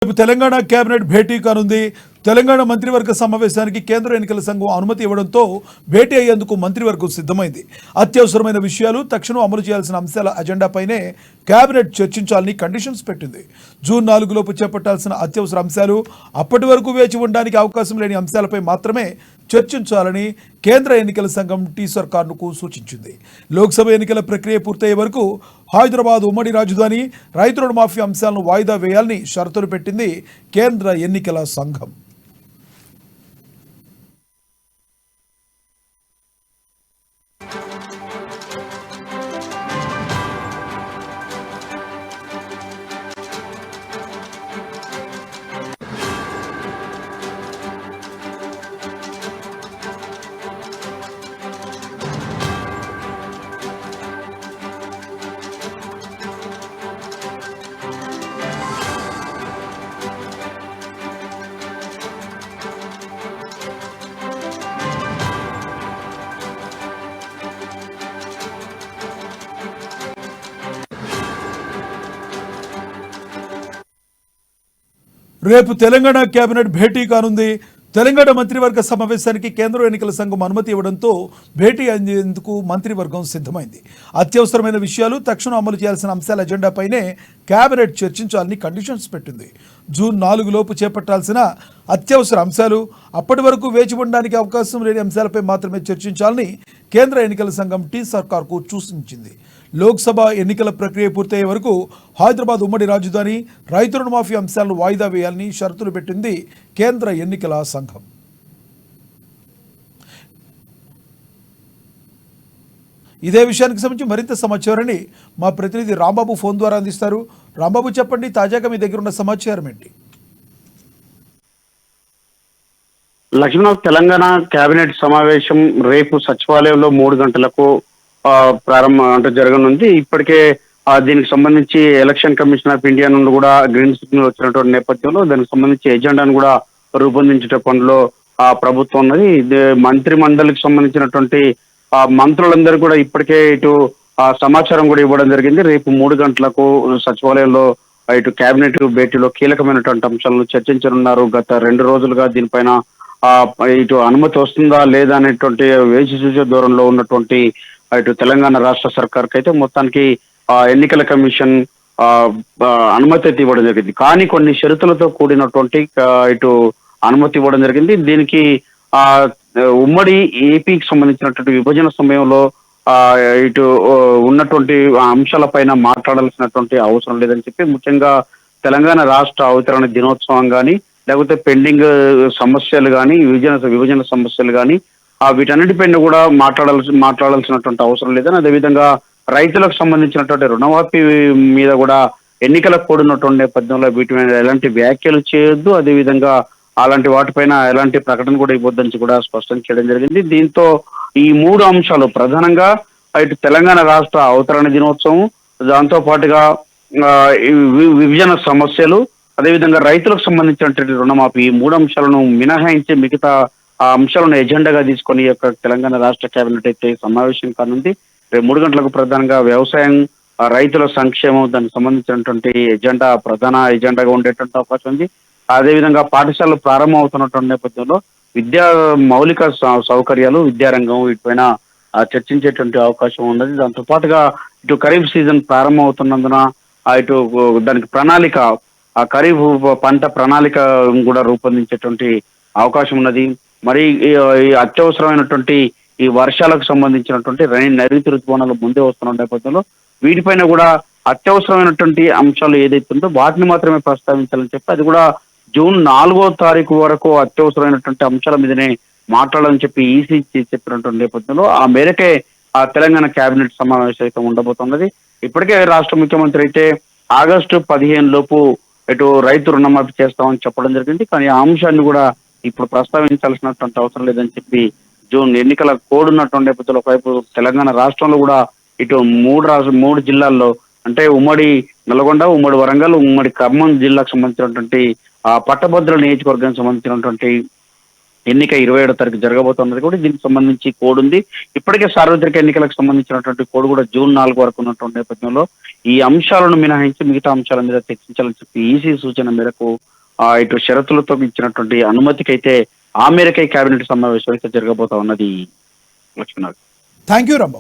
Telangana cabinet భేటీ కానుంది. తెలంగాణ మంత్రివర్గ సమావేశానికి కేంద్ర ఎన్నికల సంఘం అనుమతి ఇవ్వడంతో భేటీ అయ్యేందుకు మంత్రివర్గం సిద్ధమైంది. అత్యవసరమైన విషయాలు, తక్షణం అమలు చేయాల్సిన అంశాల అజెండాపైనే కేబినెట్ చర్చించాలని కండిషన్స్ పెట్టింది. జూన్ 4 లోపు చేపట్టాల్సిన అత్యవసర అంశాలు, అప్పటి వరకు వేచి ఉండడానికి అవకాశం లేని అంశాలపై మాత్రమే చర్చించాలని కేంద్ర ఎన్నికల సంఘం టీ సర్కార్కు సూచించింది. లోక్సభ ఎన్నికల ప్రక్రియ పూర్తయ్యే వరకు హైదరాబాద్ ఉమ్మడి రాజధాని, రైతు రుణమాఫీ అంశాలను వాయిదా వేయాలని షరతులు పెట్టింది కేంద్ర ఎన్నికల సంఘం. రేపు తెలంగాణ కేబినెట్ భేటీ కానుంది. తెలంగాణ మంత్రివర్గ సమావేశానికి కేంద్ర ఎన్నికల సంఘం అనుమతి ఇవ్వడంతో భేటీ అయ్యేందుకు మంత్రివర్గం సిద్ధమైంది. అత్యవసరమైన విషయాలు, తక్షణం అమలు చేయాల్సిన అంశాల అజెండాపైనే కేబినెట్ చర్చించాలని కండిషన్స్ పెట్టింది. జూన్ 4 లోపు చేపట్టాల్సిన అత్యవసర అంశాలు, అప్పటి వరకు వేచి ఉండడానికి అవకాశం లేని అంశాలపై మాత్రమే చర్చించాలని కేంద్ర ఎన్నికల సంఘం టీ సర్కార్కు సూచించింది. లోక్సభ ఎన్నికల ప్రక్రియ పూర్తయ్యే వరకు హైదరాబాద్ ఉమ్మడి రాజధాని, రైతు రుణమాఫీ అంశాలను వాయిదా వేయాలని షరతులు పెట్టింది కేంద్ర ఎన్నికల సంఘం. ఇదే విషయానికి సంబంధించి మరింత సమాచారాన్ని మా ప్రతినిధి రాంబాబు ఫోన్ ద్వారా అందిస్తారు. రాంబాబు, చెప్పండి, తాజాగా మీ దగ్గర ఉన్న సమాచారం ఏంటి? లక్ష్మణ్, తెలంగాణ కేబినెట్ సమావేశం రేపు సచివాలయంలో 3 గంటలకు ప్రారంభం జరగనుంది. ఇప్పటికే దీనికి సంబంధించి ఎలక్షన్ కమిషన్ ఆఫ్ ఇండియా నుండి కూడా గ్రీన్ సిగ్నల్ వచ్చినటువంటి నేపథ్యంలో దానికి సంబంధించి ఎజెండాను కూడా రూపొందించే పనిలో ప్రభుత్వం ఉన్నది. మంత్రి మండలికి సంబంధించినటువంటి మంత్రులందరూ కూడా ఇప్పటికే ఇటు సమాచారం కూడా ఇవ్వడం జరిగింది. రేపు 3 గంటలకు సచివాలయంలో ఇటు కేబినెట్ భేటీలో కీలకమైనటువంటి అంశాలను చర్చించనున్నారు. గత 2 రోజులుగా దీనిపైన ఇటు అనుమతి వస్తుందా లేదా అనేటువంటి వేచి చూసే దూరంలో ఉన్నటువంటి ఇటు తెలంగాణ రాష్ట్ర సర్కార్కి అయితే మొత్తానికి ఎన్నికల కమిషన్ అనుమతి అయితే ఇవ్వడం జరిగింది. కానీ కొన్ని షరతులతో కూడినటువంటి ఇటు అనుమతి ఇవ్వడం జరిగింది. దీనికి ఉమ్మడి ఏపీకి సంబంధించినటువంటి విభజన సమయంలో ఇటు ఉన్నటువంటి అంశాలపైన మాట్లాడాల్సినటువంటి అవసరం లేదని చెప్పి, ముఖ్యంగా తెలంగాణ రాష్ట్ర అవతరణ దినోత్సవం కానీ, లేకపోతే పెండింగ్ సమస్యలు కానీ, విభజన సమస్యలు కానీ వీటన్నిటిపైన కూడా మాట్లాడాల్సినటువంటి అవసరం లేదని, అదేవిధంగా రైతులకు సంబంధించినటువంటి రుణమాఫీ మీద కూడా ఎన్నికల కూడినటువంటి నేపథ్యంలో వీటి మీద ఎలాంటి వ్యాఖ్యలు చేయొద్దు, అదేవిధంగా అలాంటి వాటిపైన ఎలాంటి ప్రకటన కూడా ఇవ్వద్దని కూడా స్పష్టం చేయడం జరిగింది. దీంతో ఈ 3 అంశాలు ప్రధానంగా ఇటు తెలంగాణ రాష్ట్ర అవతరణ దినోత్సవం, దాంతో పాటుగా విభజన సమస్యలు, అదేవిధంగా రైతులకు సంబంధించినటువంటి రుణమాఫీ, ఈ 3 అంశాలను మినహాయించి మిగతా ఆ అంశాలను ఎజెండాగా తీసుకొని యొక్క తెలంగాణ రాష్ట్ర కేబినెట్ అయితే సమావేశం కానుంది. రేపు 3 గంటలకు ప్రధానంగా వ్యవసాయం, రైతుల సంక్షేమం, దానికి సంబంధించినటువంటి ప్రధాన ఎజెండాగా ఉండేటువంటి అవకాశం ఉంది. అదేవిధంగా పాఠశాలలు ప్రారంభం అవుతున్నటువంటి నేపథ్యంలో విద్యా మౌలిక సౌకర్యాలు, విద్యారంగం వీటిపైన చర్చించేటువంటి అవకాశం ఉన్నది. దాంతో పాటుగా ఇటు ఖరీఫ్ సీజన్ ప్రారంభం అవుతున్నందున ఇటు దానికి ప్రణాళిక, ఖరీఫ్ పంట ప్రణాళిక కూడా రూపొందించేటువంటి అవకాశం ఉన్నది. మరి ఈ అత్యవసరమైనటువంటి ఈ వర్షాలకు సంబంధించినటువంటి నైరుతి ఋతుపవనాలు ముందే వస్తున్న నేపథ్యంలో వీటిపైన కూడా అత్యవసరమైనటువంటి అంశాలు ఏదైతే ఉందో వాటిని మాత్రమే ప్రస్తావించాలని చెప్పి, అది కూడా జూన్ 4వ తారీఖు వరకు అత్యవసరమైనటువంటి అంశాల మీదనే మాట్లాడాలని చెప్పి ఈసీ చెప్పినటువంటి నేపథ్యంలో ఆ మేరకే తెలంగాణ కేబినెట్ సమావేశం అయితే ఉండబోతున్నది. ఇప్పటికే రాష్ట్ర ముఖ్యమంత్రి అయితే ఆగస్టు 15 లోపు ఇటు రైతు రుణమాఫీ చేస్తామని చెప్పడం జరిగింది. కానీ ఆ అంశాన్ని కూడా ఇప్పుడు ప్రస్తావించాల్సినటువంటి అవసరం లేదని చెప్పి, జూన్ ఎన్నికల కోడ్ ఉన్నటువంటి నేపథ్యంలో ఒకవైపు తెలంగాణ రాష్ట్రంలో కూడా ఇటు 3 జిల్లాల్లో, అంటే ఉమ్మడి నల్గొండ, ఉమ్మడి వరంగల్, ఉమ్మడి ఖమ్మం జిల్లాకు సంబంధించినటువంటి పట్టభద్రుల నియోజకవర్గానికి సంబంధించినటువంటి ఎన్నిక 27వ తారీఖు జరగబోతున్నది కూడా దీనికి సంబంధించి కోడ్ ఉంది. ఇప్పటికే సార్వత్రిక ఎన్నికలకు సంబంధించినటువంటి కోడ్ కూడా జూన్ 4 వరకు ఉన్నటువంటి నేపథ్యంలో ఈ అంశాలను మినహాయించి మిగతా అంశాల మీద చర్చించాలని చెప్పి ఈసీ సూచన మేరకు ఇటు షరతులతో ఇచ్చినటువంటి అనుమతికైతే ఆ మేరకే కేబినెట్ సమావేశం అయితే జరగబోతా ఉన్నది లక్ష్మణ్. Thank you Rambabu.